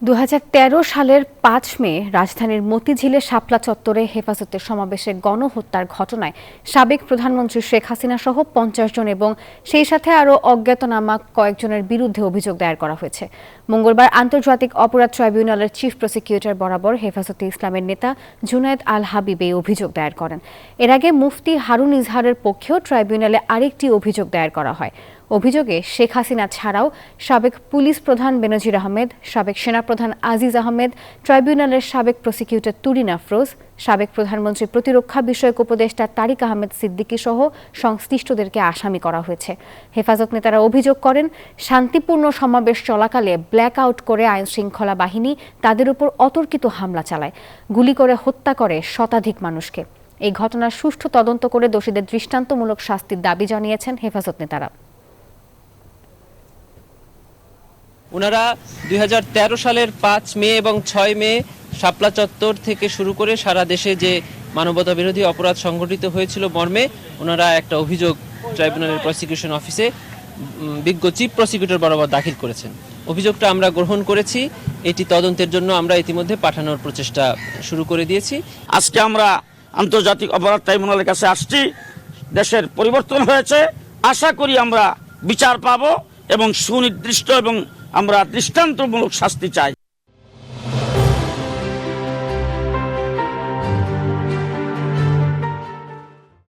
2013 সালের 5 মে রাজধানীর মতিঝিলের শাপলা চত্বরে হেফাজতের সমাবেশে গণহত্যার ঘটনায় সাবেক প্রধানমন্ত্রী শেখ হাসিনা সহ 50 জন এবং সেই সাথে আরও অজ্ঞাতনামা কয়েকজনের বিরুদ্ধে অভিযোগ দায়ের করা হয়েছে। মঙ্গলবার আন্তর্জাতিক অপরাধ ট্রাইব্যুনালের চিফ প্রসিকিউটর বরাবর হেফাজতে ইসলামের নেতা জুনায়েদ আল হাবিব এই অভিযোগ দায়ের করেন। এর আগে মুফতি হারুন ইজহারের পক্ষেও ট্রাইব্যুনালে আরেকটি অভিযোগ দায়ের করা হয়। অভিযোগে শেখ হাসিনা ছাড়াও সাবেক পুলিশ প্রধান বেনজির আহমেদ, সাবেক সেনাপ্রধান আজিজ আহমেদ, ট্রাইব্যুনালের সাবেক প্রসিকিউটর তুরিন আফরোজ, সাবেক প্রধানমন্ত্রীর প্রতিরক্ষা বিষয়ক উপদেষ্টা তারিক আহমেদ সিদ্দিকী সহ সংশ্লিষ্টদেরকে আসামি করা হয়েছে। হেফাজত নেতারা অভিযোগ করেন, শান্তিপূর্ণ সমাবেশ চলাকালে ব্ল্যাক আউট করে আইনশৃঙ্খলা বাহিনী তাদের উপর অতর্কিত হামলা চালায়, গুলি করে হত্যা করে শতাধিক মানুষকে। এই ঘটনার সুষ্ঠু তদন্ত করে দোষীদের দৃষ্টান্তমূলক শাস্তির দাবি জানিয়েছেন হেফাজত নেতারা। ওনারা 2013 সালের 5 মে এবং 6 মে শাপলা চত্বর থেকে শুরু করে সারা দেশে যে মানবতা বিরোধী অপরাধ সংঘটিত হয়েছিল মর্মে ওনারা একটা অভিযোগ ট্রাইব্যুনালের প্রসিকিউশন অফিসে বিজ্ঞ চিফ প্রসিকিউটর বরাবর দাখিল করেছেন। অভিযোগটা আমরা গ্রহণ করেছি। এটি তদন্তের জন্য আমরা ইতিমধ্যে পাঠানোর প্রচেষ্টা শুরু করে দিয়েছি। আজকে আমরা আন্তর্জাতিক অপরাধ ট্রাইব্যুনালের কাছে আসছি। দেশের পরিবর্তন হয়েছে, আশা করি আমরা বিচার পাবো এবং সুনির্দিষ্ট এবং আমরা দৃষ্টান্তমূলক শাস্তি চাই।